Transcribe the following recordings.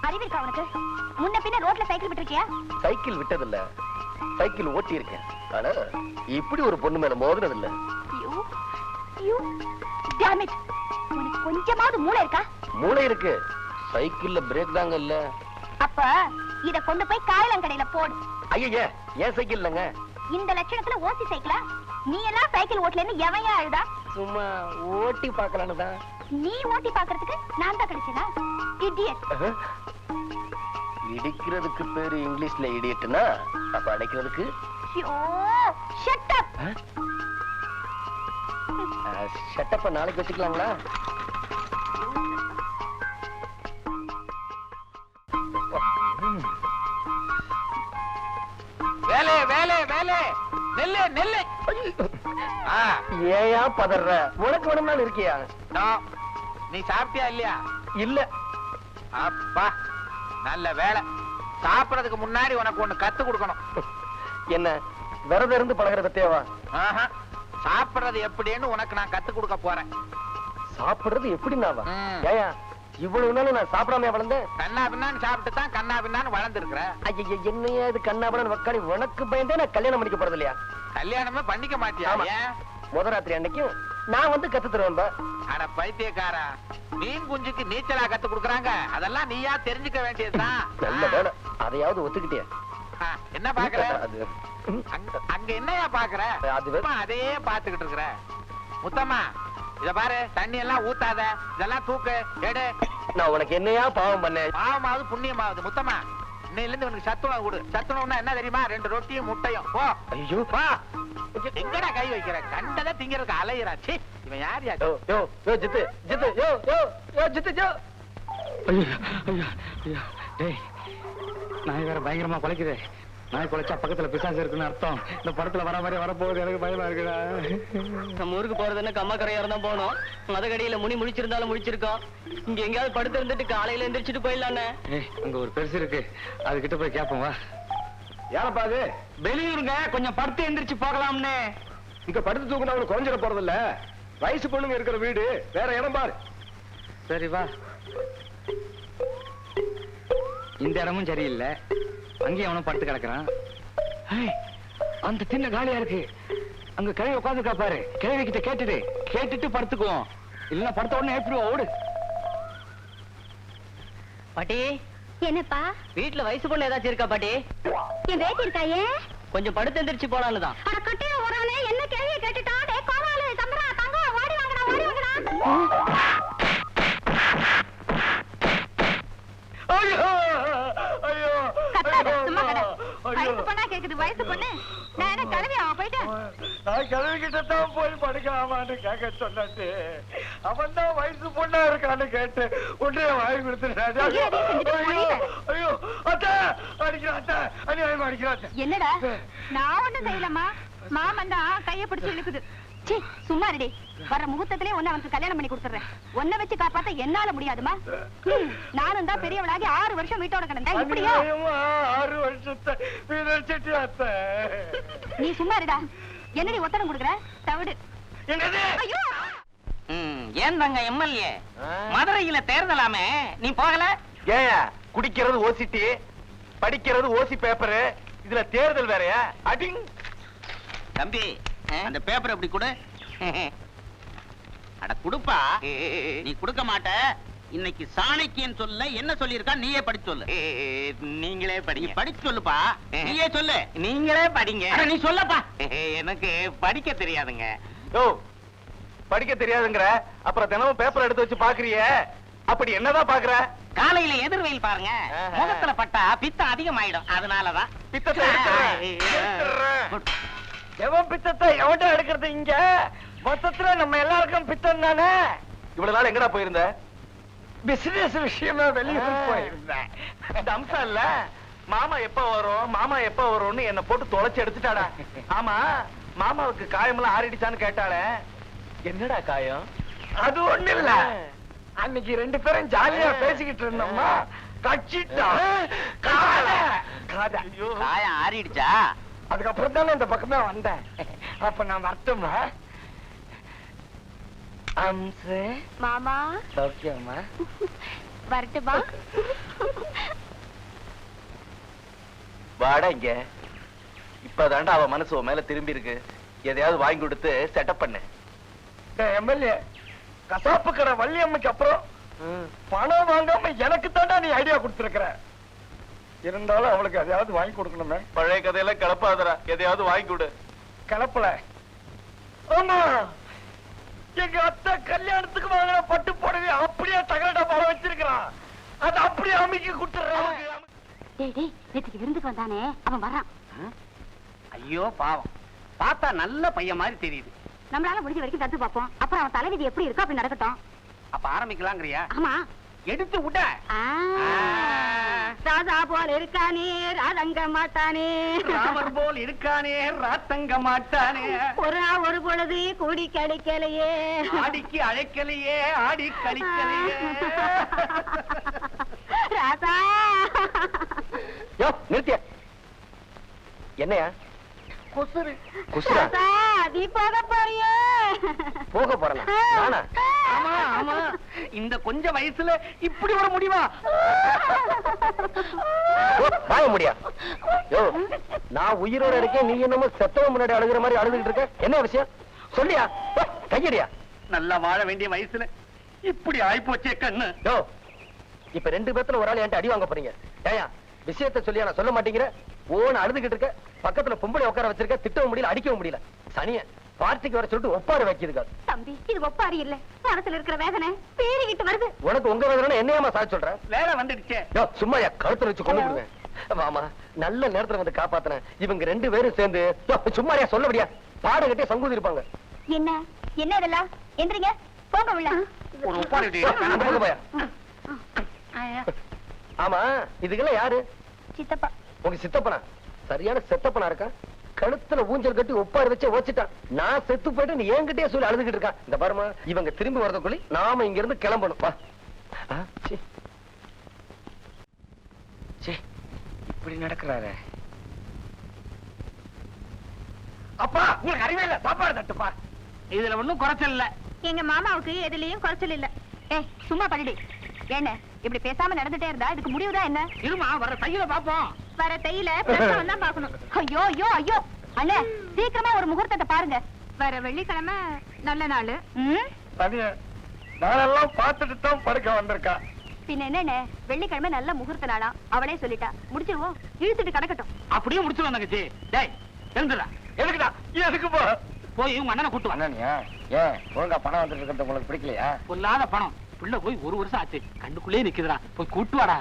அறிவிருக்கா உனக்கு? முன்ன பின்ன ரோட்ல சைக்கிள் விட்டுருக்கியா? சைக்கிள் விட்டதில்ல, சைக்கிள் ஓட்டி இருக்கேன். ஆனா இப்படி ஒரு பொண்ணு மேல மோதுனது இல்ல. உனக்கு கொஞ்சமாவது மூளை இருக்கா? மூளை இருக்கு, சைக்கிள்ல பிரேக் தாங்க இல்ல. அப்ப இத கொண்டு போய் காயலங்கடையில போடு. ஐயா, ஏன் சைக்கிள் இல்லங்க? இந்த லட்சணத்துல ஓசி சைக்கிளா? நீ எல்லாம் சைக்கிள் ஓட்டலன்னு எவையா அழுதா? சும்மா ஓட்டி பார்க்கலான்னு தான். நீ ஓட்டி பார்க்கிறதுக்கு நான் தான் கிடைச்சேனா? இடியட். இடிக்கிறதுக்கு பேரு இங்கிலீஷ்ல இடியட்னா, அப்ப அடைக்கிறதுக்கு ஷட் அப். ஷட் அப் நாளைக்கு வச்சுக்கலாங்களா? வேலை வேலை வேலை, நெல்லு நெல்லு. ஏயா பதற? உனக்கு வேணும்னாலும் இருக்கியா? நீ சாப்பிட்டியா இல்லையா? இல்ல. அப்பா நல்ல வேலை. சாப்பிடறதுக்கு முன்னாடி உனக்கு ஒண்ணு கத்து கொடுக்கணும். என்ன விரதம் இருந்து பழகிற பத்தியாவா? சாப்பிடுறது எப்படின்னு உனக்கு நான் கத்து கொடுக்க போறேன். சாப்பிடுறது எப்படின்னாவா? ஏயா இவ்வளவு நாள் நான் சாப்பிடாம வளர்ந்தேன்? கண்ணா பின்னான்னு சாப்பிட்டு தான் கண்ணா பின்னான்னு வளர்ந்துருக்கிற. ஐயா என்னையா இது கண்ணா பின்னான்னு வக்காடி? உனக்கு பயந்தே நான் கல்யாணம் பண்ணிக்க போறது இல்லையா? கல்யாணமே பண்ணிக்க மாட்டியா? முத ராத்திரி அன்னைக்கும் நான் வந்து கத்து தருவேன். அட பைத்தியக்காரா, மீன் குஞ்சுக்கு நீச்சலா கத்து கொடுக்கறாங்க. அதெல்லாம் நீயா தெரிஞ்சுக்க வேண்டியதுதான். நல்ல வேலை, அதையாவது ஒத்துக்கிட்டியா? என்ன பாக்குற? அங்க என்னையா பாக்குற? அதையே பாத்துக்கிட்டு இருக்கிற. முத்தம்மா இத பாரு, தண்ணி எல்லாம் ஊத்தாத, இதெல்லாம் தூக்கு எடு. நான் உனக்கு என்னையா பாவம் பண்ணேன்? பாவமாவது புண்ணியமாவது. முத்தம்மா இன்னையில இருந்து உனக்கு சத்துணவு கொடு. சத்துணவுன்னா என்ன தெரியுமா? 2 ரொட்டியும் முட்டையும். போ. ஐயோ பா. எங்கடா கை வைக்கிற? கண்டதை திங்கிறதுக்கு அலையிறா. சீ, இவன் யார் யா? ஜித்து ஜித்து ஜித்து ஜோ. ஐயோ ஐயோ ஐயோ, டேய் நாய் வேற பயங்கரமா குலைக்குது. நாய் குலைச்சா பக்கத்துல பிசாசு இருக்குன்னு அர்த்தம். இந்த படத்துல வர மாதிரி வரப்போகுது, எனக்கு பயமா இருக்குடா. நம்ம ஊருக்கு போறதுன்னு கம்மாக்கரையா இருந்தா போனோம். மதகடியில முனி முடிச்சிருந்தாலும் முடிச்சிருக்கோம். இங்க எங்கயாவது படுத்து இருந்துட்டு காலையில எந்திரிச்சிட்டு போயிடலானே. அங்க ஒரு பெருசு இருக்கு, அது கிட்ட போய் கேப்போம் வா. யாரப்பா அது? வெளியூருங்க, கொஞ்சம் படுத்து எந்திரிச்சு போகலாம்னு. இங்க படுத்து தூக்குனா அவனுக்கு குறைஞ்சிட போறது இல்ல. வயசு பொண்ணுங்க இருக்கிற வீடு, வேற இடம் பாரு. சரி வா. இந்த இடமும் சரியில்லை, அங்கேயும் அவனும் படுத்து கிடக்குறான். அந்த திண்ணை காலியா இருக்கு, அங்க கிழவி உட்காந்துக்கா பாரு. கிழவி கிட்ட கேட்டுட்டு படுத்துக்குவோம். இல்லன்னா படுத்த உடனே எப்படி ஓடு. பாட்டி. என்னப்பா? வீட்டுல வயசு பொண்ணு ஏதாச்சும் இருக்கா பாட்டி? என் வேட்டி இருக்காயே, கொஞ்சம் படுத்து எந்திரிச்சு போலான்னு தான். அட கட்டில ஓரானே என்ன கேள்வியை கேட்டுட்டா? டேய் கோவாலு சந்திரா தங்கம் ஓடி வாங்கடா, ஓடி வாங்கடா. ஐயோ ஐயோ கத்தாத, சும்மா கட. வயசு பொண்ணா கேக்குது, வயசு பொண்ணு. நான் என்ன கிளவியா போயிட்டேன்? நான் கிளவி கிட்டத்தான் போய் படுக்கலாமான்னு கேட்க சொன்னாச்சு. அவன் தான் வயசு பொண்ணா இருக்கான்னு கேட்டு உடனே வாங்கி கொடுத்துட்டான். ஐயோ அத்தா அடிக்கிறா, அத்தா அநியாயமா அடிக்கிறா. என்னடா? நான் ஒண்ணும் செய்யலமா, மாமன் தான் கைய பிடிச்சு இழுக்குது. சீ, சும்மா இருடி. வர முகூர்த்தத்திலே ஒண்ணு அவனுக்கு கல்யாணம் பண்ணி கொடுத்துறேன். ஒன்ன வச்சு காப்பாத்த என்னால முடியாதுமா. நானும் தான் பெரியவளாகி 6 வருஷம் வீட்டோட கிடந்தேன். இப்படியா? 6 வருஷத்தை வீணடிச்சிட்டு அத்த. நீ சும்மா இருடா. என்னடி ஒத்தடம் கொடுக்குற? தவிடு. ஐயோ, ஏன் தாங்க எம்எல்ஏ மதுரையில தேர்தலாமே, நீ போகல? ஏன் குடிக்கிறது ஓசிட்டி, படிக்கிறது ஓசி பேப்பரு, இதுல தேர்தல் வேறயா? அடிங். தம்பி அந்த பேப்பர் எப்படி கொடு. அட குடுப்பா. நீ கொடுக்க மாட்ட. இன்னைக்கு சாணக்கியன் சொல்ல என்ன சொல்லியிருக்கா நீயே படிச்சு சொல்லு. நீங்களே படிங்க. படிச்சு சொல்லுப்பா. நீயே சொல்லு. நீங்களே படிங்க. நீ சொல்லப்பா. எனக்கு படிக்க தெரியாதுங்க. ஓ, படிக்க தெரியாதுங்கற அப்புறம் தினமும் பேப்பர் எடுத்து வச்சு பாக்குறியே, அப்படி என்னதான் பாக்குற? காலையில எதிர்வெயில் பாருங்க, முகத்துல பட்டா பித்தம் அதிகமாயிடும். அதனாலதான் பித்தத்தை எவன் பித்தத்தை எவன்டா எடுக்கிறது? இங்க மொத்தத்துல நம்ம எல்லாருக்கும் பித்தம் தானே. இவ்வளவு நாள் எங்கடா போயிருந்த? பிசினஸ் விஷயமா வெளியூர் போயிருந்தேன். அம்சா இல்ல, மாமா எப்ப வரும் மாமா எப்ப வரும்னு என்ன போட்டு தொலைச்சு எடுத்துட்டாடா. ஆமா, மாமாவுக்கு காயமெல்லாம் ஆறிடுச்சான்னு கேட்டாளே, என்னடா காயம்? அது ஒண்ணு இல்ல, அன்னைக்கு 2 பேரும் ஜாலியா பேசிக்கிட்டு இருந்தோம்மா, கட்சிட்டா காயம் ஆறிடுச்சா? அதுக்கப்புறம் தானே இந்த பக்கமே வந்தேன். அப்ப நான் வரட்டுமா? அம்சே மாமா சௌக்கியமா? வரட்டுமா? வாடா இங்க. இப்பதாண்டா அவ மனசு உன் மேல திரும்பி இருக்கு. எதையாவது வாங்கி கொடுத்து செட்டப் பண்ணு. எம்எல்ஏ, கசாப்பு கடை வள்ளியம்மைக்கு அப்புறம் பணம் வாங்காம எனக்கு தாண்டா நீ ஐடியா கொடுத்திருக்கிற. இருந்தாலும் அவளுக்கு எதையாவது வாங்கி கொடுக்கணுமே. பழைய கதையெல்லாம் கிளப்பாதரா, எதையாவது வாங்கி கொடு. கிளப்பல. ஆமா, எங்க அத்தை கல்யாணத்துக்கு வாங்கின பட்டு புடவை அப்படியே தகரடா பால வச்சிருக்கிறான். அது அப்படியே அமைக்க கொடுத்துறான். டேய் டேய், நேத்துக்கு விருந்துக்கு வந்தானே அவன் வர்றான். ஐயோ பாவம், பார்த்தா நல்ல பையன் மாதிரி தெரியுது. நம்மளால முடிஞ்ச வரைக்கும் தத்து பார்ப்போம். அப்புறம் அவன் தலைவிதி எப்படி இருக்கோ அப்படி நடக்கட்டும். அப்ப ஆரம்பிக்கலாங்கிறியா? ஆமா, எடுத்து விட. ராஜா போல் இருக்கானே ராதங்க மாட்டானே, ராமர் போல் இருக்கானே ராத்தங்க மாட்டானே, ஒரு பொழுது கூடி கிடைக்கலையே, ஆடிக்கு அழைக்கலையே ஆடி கழிக்கலையே. ராசா நிறுத்திய என்னையா கொசுரு குசுரா? ராசா, நீ போக போறியே? போக போறேன் நானா? ஆமா ஆமா, இந்த கொஞ்ச வயசுல இப்படி ஒரு முடிவா? வாங்க முடியா? யோ, நான் உயிரோட இருக்கேன், நீ என்னமோ செத்தவன் முன்னாடி அழுகிற மாதிரி அழுதுகிட்டு இருக்க. என்ன விஷயம் சொல்லியா? கையடியா? நல்லா வாழ வேண்டிய வயசுல இப்படி ஆயிப்போச்சே கண்ணு. யோ, இப்ப 2 பேத்துல ஒரு ஆள் என்கிட்ட அடி வாங்க போறீங்க. ஏயா, விஷயத்தை சொல்லியா? நான் சொல்ல மாட்டேங்கிற. ஓன அழுதுகிட்டு இருக்க, பக்கத்துல பொம்பளை உட்கார வச்சிருக்க, திட்டவும் முடியல அடிக்கவும் முடியல. சனிய பார்ட்டிக்கு வர சொல்லிட்டு ஒப்பாரு வைக்கிதுக்கா. தம்பி, இது ஒப்பாரி இல்ல, மனசுல இருக்கிற வேதனை பேரிக்கிட்டு வருது. உனக்கு உங்க வேதனை என்னையாமா சாதி சொல்ற? வேலை வந்துடுச்சே. யோ, சும்மா கழுத்துல வச்சு கொண்டு விடுவேன். மாமா, நல்ல நேரத்துல வந்து காப்பாத்தினேன். இவங்க 2 பேரும் சேர்ந்து சும்மாரியா சொல்லபடியா பாட கட்டி சங்கூதி இருப்பாங்க. என்ன என்ன இதெல்லாம்? எந்திரிங்க, போங்க உள்ள. ஒரு ஒப்பாரி அந்த பக்கம் போயா. ஆமா, இதுக்கெல்லாம் யாரு? சித்தப்பா. உங்க சித்தப்பனா? சரியான செத்தப்பனா இருக்கா? கழுத்துல ஊஞ்சல் கட்டி ஒப்பாரி வச்சு ஓச்சிட்டான். நான் செத்து போயிட்டு நீ என்கிட்டயே சொல்லி அழுதுகிட்டு இருக்கான். இந்த பாருமா, இவங்க திரும்பி வரதுக்குள்ளி நாம இங்க இருந்து கிளம்பணும். வா. இப்படி நடக்கிறாரு. அப்பா, உங்களுக்கு அறிவே இல்ல. சாப்பாடு தட்டுப்பா. இதுல ஒண்ணும் குறைச்சல் இல்ல. எங்க மாமாவுக்கு எதுலயும் குறைச்சல் இல்ல. சும்மா பண்ணிடு. என்ன இப்படி பேசாம நடந்துட்டே இருந்தா இதுக்கு முடிவுதான் என்ன? இருமா, வர தையில பாப்போம். வர தையில பிரசவம் தான் பாக்கணும். ஐயோ ஐயோ ஐயோ அண்ணே, சீக்கிரமா ஒரு முகூர்த்தத்தை பாருங்க. வர வெள்ளிக்கிழமை நல்ல நாள். நாளெல்லாம் பார்த்துட்டு தான் படுக்க வந்திருக்கா. பின்ன என்னண்ணே, வெள்ளிக்கிழமை நல்ல முகூர்த்த நாளா அவளே சொல்லிட்டா. முடிச்சிருவோம், இழுத்துட்டு கிடக்கட்டும். அப்படியே முடிச்சிருவோம் தங்கச்சி. டேய் எழுந்துடா. எதுக்குடா? எதுக்கு போ? போய் உங்க அண்ணனை கூட்டு வா. அண்ணனியா? ஏன் ஒழுங்கா பணம் வந்துட்டு இருக்கிறது உங்களுக்கு பிடிக்கலையா? பொல்லாத பணம். பிள்ளை போய் 1 வருஷம் ஆச்சு, கண்டுக்குள்ளே நிக்குதுடா. போய் கூட்டு வாடா.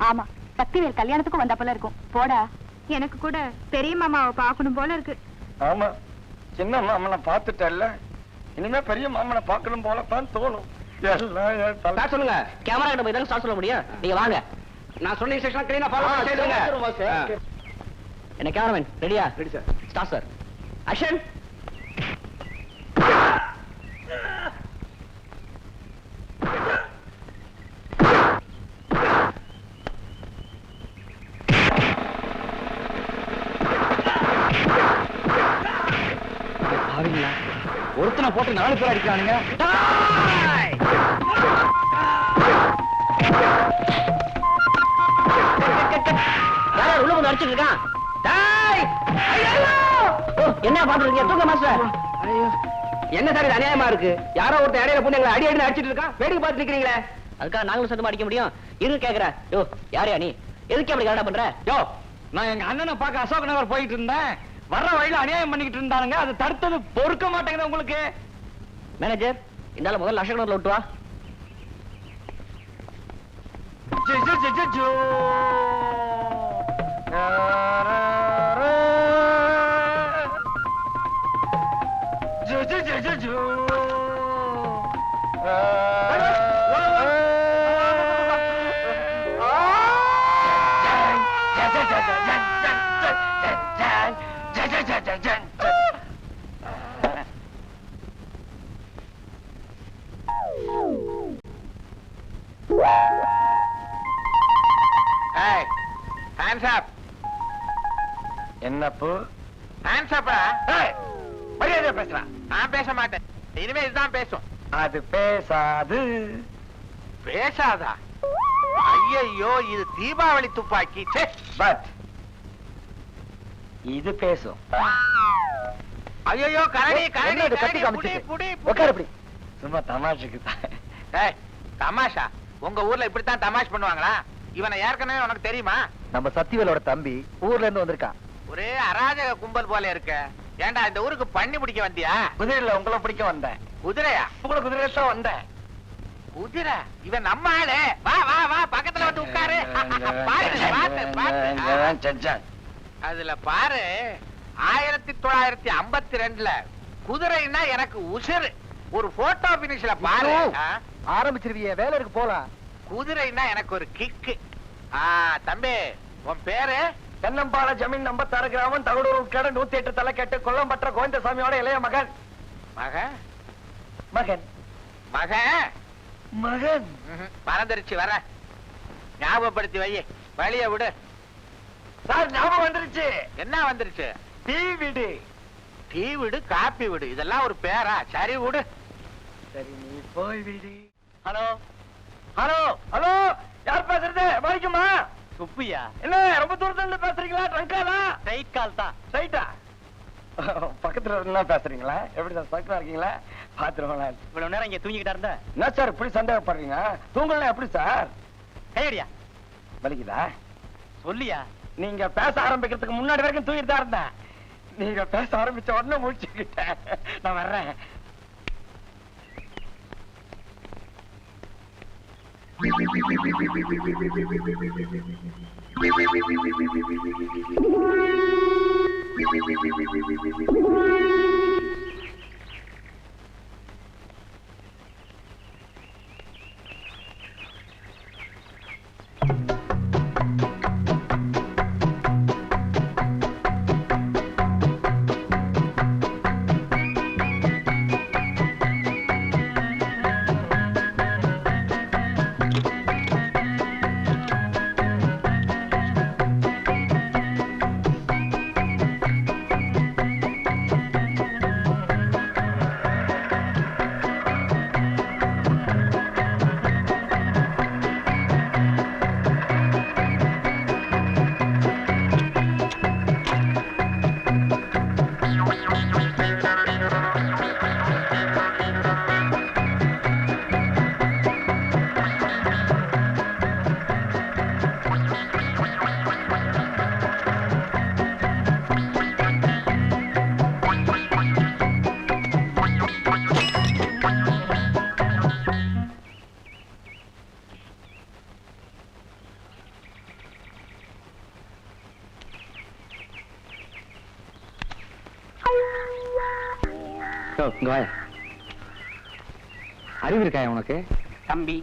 ஆமா, சக்திவேல் கல்யாணத்துக்கும் வந்த போல இருக்கும். போடா. எனக்கு கூட பெரிய மாமாவை பாக்கணும் போல இருக்கு. ஆமா, சின்ன மாமனை பார்த்துட்டல்ல, இனிமே பெரிய மாமனை பார்க்கணும் போலத்தான் தோணும். ஸ்டார்ட் சொல்லுங்க. கேமரா கிட்ட போய் தான் ஸ்டார்ட் சொல்ல முடியும். நீங்க வாங்க. நான் சொன்ன இன்ஸ்ட்ரக்ஷன் கிளீனா ஃபாலோ பண்ணுங்க. என்ன கேமராமேன் ரெடியா? Ready sir. Start sir. Action. ஒருத்தனை போட்டு 4 பேர் அடிக்கிறானுங்க. உள்ள வந்து அடிச்சுட்டு இருக்கான். என்ன பாத்துறீங்க? தூங்க மாஸ்டர். என்ன சார் இது அநியாயமா இருக்கு? யாரோ ஒருத்தர் இடையில போட்டு எங்களை அடி அடி அடிச்சிட்டு இருக்கான். வேடிக்கை பார்த்து நிக்கிறீங்களே, அதுக்காக நாங்களும் சத்தமா அடிக்க முடியும்? இரு கேக்குறேன். யோ, யாரையா நீ? எதுக்கு அப்படி கரெக்டா பண்ற? யோ, நான் எங்க அண்ணனை பார்க்க அசோக் நகர் போயிட்டு இருந்தேன். வர்ற வழியில அநியாயம் பண்ணிக்கிட்டு இருந்தானுங்க. அது தடுத்தது பொறுக்க மாட்டேங்குது உங்களுக்கு. மேனேஜர், இந்த முதல்ல அசோக் விட்டு வா. என்னப்பு? Hands up. மரியாதையா பேசுறான். நான் பேச மாட்டேன். இனிமே இதுதான் பேசும். அது பேசாது. பேசாதா? ஐயோ, இது தீபாவளி துப்பாக்கி. பட் இது பேசும். ஐயோ, கரடி கரடி என்னது கத்தி கரடி, புடி காமிச்சிட்டு? புடி உட்காரு இப்படி. சும்மா தமாஷுக்கு தான். ஏய், தமாஷா? உங்க ஊர்ல இப்படித்தான் தமாஷ் பண்ணுவாங்களா? இவனை ஏற்கனவே உனக்கு தெரியுமா? நம்ம சத்திவேலோட தம்பி ஊர்ல இருந்து வந்திருக்கான். ஒரே அராஜக கும்பல் போல இருக்க. ஏண்டா இந்த ஊருக்கு பண்ணி பிடிக்க வந்தியா? குதிரையில உங்களை பிடிக்க வந்தேன். குதிரையா? உங்களை குதிரையில தான் வந்தேன். குதிரை? இவன் நம்ம ஆளு. வா வா வா, பக்கத்துல வந்து உட்காரு. பாரு, பாத்து, பாத்து. அதுல பாரு, 1952ல குதிரைன்னா எனக்கு உசுறு. ஒரு போட்டோ பினிஷ்ல பாரு. ஆரம்பிச்சிருவிய, வேலை இருக்கு போலாம். குதிரைன்னா எனக்கு ஒரு கிக்கு. தம்பி, உன் பேரு? தென்னம்பாள ஜமீன் 56 கிராமம், தகடூர் உட்கட 108 தலைக்கட்டு, கொல்லம்பற்ற கோவிந்தசாமியோட இளைய மகன். மகன்? மகன் மகன்? மகன் பறந்துருச்சு. வர ஞாபகப்படுத்தி வை. வழிய விடு. சார், ஞாபகம் வந்துருச்சு. என்ன வந்துருச்சு? டீ விடு. டீ விடு, காப்பி விடு, இதெல்லாம் ஒரு பேரா? சரி விடு. சரி, நீ போய் விடு. ஹலோ ஹலோ ஹலோ, யார் பேசுறது? வணக்கம்மா. சுப்பியா? என்ன ரொம்ப தூரத்துல இருந்து பேசுறீங்களா? ட்ரங்காலா? ரைட் கால் தான். ரைட்டா? பக்கத்துல இருந்தா பேசுறீங்களா? எப்படி சார், சக்கரா இருக்கீங்களா? பாத்துருவோம். இவ்வளவு நேரம் இங்க தூங்கிக்கிட்டா இருந்த? என்ன சார் இப்படி சந்தேகப்படுறீங்க? தூங்கலாம் எப்படி சார்? கையடியா? வலிக்குதா? சொல்லியா? நீங்க பேச ஆரம்பிக்கிறதுக்கு முன்னாடி வரைக்கும் தூங்கிட்டு தான் இருந்தேன். நீங்க பேச ஆரம்பிச்ச உடனே முடிச்சுக்கிட்டேன். நான் வர்றேன். அறிவு இருக்கா உனக்கு? தம்பி,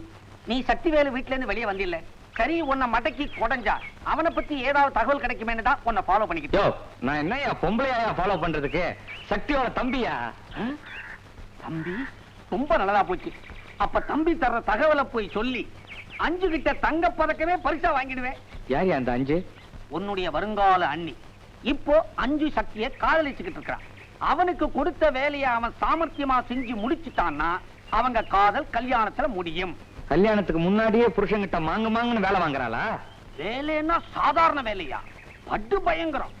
நீ சக்திவேலு வீட்ல இருந்து வெளியே வந்தில்ல, சரி உன்னை மடக்கி கொடைஞ்சா அவனை பத்தி ஏதாவது தகவல் கிடைக்குமேன்னு தான் உன்னை ஃபாலோ பண்ணிக்கிட்டு. நான் என்னையா பொம்பளையா ஃபாலோ பண்றதுக்கு? சக்தியோட தம்பியா? தம்பி ரொம்ப நல்லதா போச்சு. அப்ப தம்பி தர்ற தகவலை போய் சொல்லி 5 கிட்ட தங்க பதக்கமே பரிசா வாங்கிடுவேன். யார் அந்த 5? உன்னுடைய வருங்கால அண்ணி. இப்போ 5 சக்தியை காதலிச்சுக்கிட்டு இருக்கிறான். அவனுக்கு கொடுத்த வேலையை அவன் சாமர்த்தியமா செஞ்சு முடிச்சுட்டான்னா அவங்க காதல் கல்யாணத்துல முடியும். கல்யாணத்துக்கு முன்னாடியே புருஷன்கிட்ட மாங்குன்னு வேலை வாங்குறாளா? வேலைன்னா சாதாரண வேலையா? பட்டு பயங்கரம்.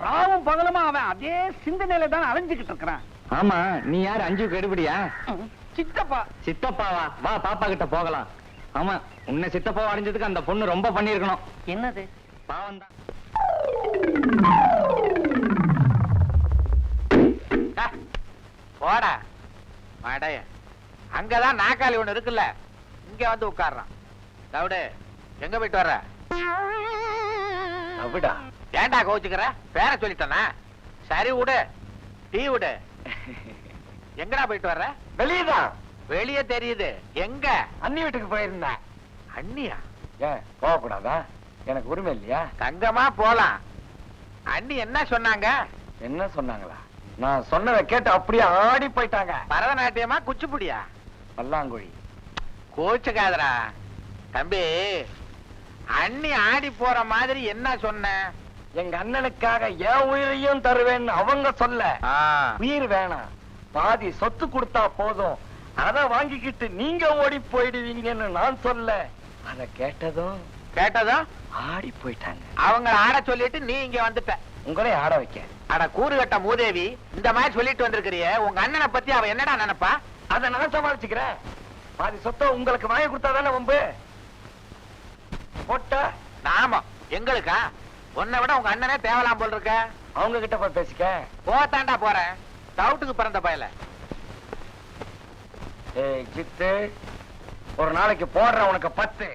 ராவும் பகலுமா அவன் அதே சிந்தனையில தான் அலைஞ்சுக்கிட்டு இருக்கிறான். ஆமா, நீ யார்? 5 கெடுபடியா? சித்தப்பா. சித்தப்பாவா? வா, பாப்பா கிட்ட போகலாம். ஆமா, உன்னை சித்தப்பாவா அடைஞ்சதுக்கு அந்த பொண்ணு ரொம்ப பண்ணிருக்கணும். என்னது? பாவம் தான். போடா மடைய. அங்கதான் நாக்காளி ஒண்ணு இருக்குல்ல, இங்க வந்து உட்கார்றான். தவிடு, எங்க போயிட்டு வர்ற? அப்படிடா. ஏண்டா கோச்சுக்கிற? பேர சொல்லிட்டனா? சரி விடு, டீ விடு. எங்கடா போயிட்டு வர்ற? வெளியதான். வெளியே தெரியுது. எங்க? அண்ணி வீட்டுக்கு போயிருந்தேன். அண்ணியா? ஏன் போகக்கூடாதா? எனக்கு உரிமை இல்லையா? தங்கமா போலாம். அண்ணி என்ன சொன்னாங்க? என்ன சொன்னாங்களா? நான் சொன்னதை கேட்டு அப்படியே ஆடி போயிட்டாங்க. பரதநாட்டியமா குச்சிப்புடியா? பல்லாங்குழி. கோச்சுக்காதரா தம்பி. அண்ணி ஆடி போற மாதிரி என்ன சொன்ன? எங்க அண்ணனுக்காக என் உயிரையும் தருவேன்னு அவங்க சொல்ல. உயிர் வேணாம், பாதி சொத்து கொடுத்தா போதும், அத வாங்கிக்கிட்டு நீங்க ஓடி போயிடுவீங்கன்னு நான் சொல்ல. அத கேட்டதும் ஆடி போயிட்டாங்க. அவங்கள ஆட சொல்லிட்டு நீ இங்க வந்துட்ட. உங்களே ஆட வைக்க. அட கூறுகட்ட மூதேவி, இந்த மாதிரி சொல்லிட்டு வந்திருக்கிறிய, உங்க அண்ணனை பத்தி அவ என்னடா நினைப்பா? அத நான் சமாளிச்சுக்கிறேன். பாதி சொத்தை உங்களுக்கு வாங்கி கொடுத்தாதானே வம்பு. போட்டா நாம எங்களுக்கா? உன்னை விட உங்க அண்ணனே தேவலாம் போல் இருக்க. அவங்க கிட்ட போய் பேசிக்க. போத்தாண்டா போறேன், டவுட்டுக்கு பிறந்த பயல. ஏய் ஜித்து, ஒரு நாளைக்கு போடுற உனக்கு 10.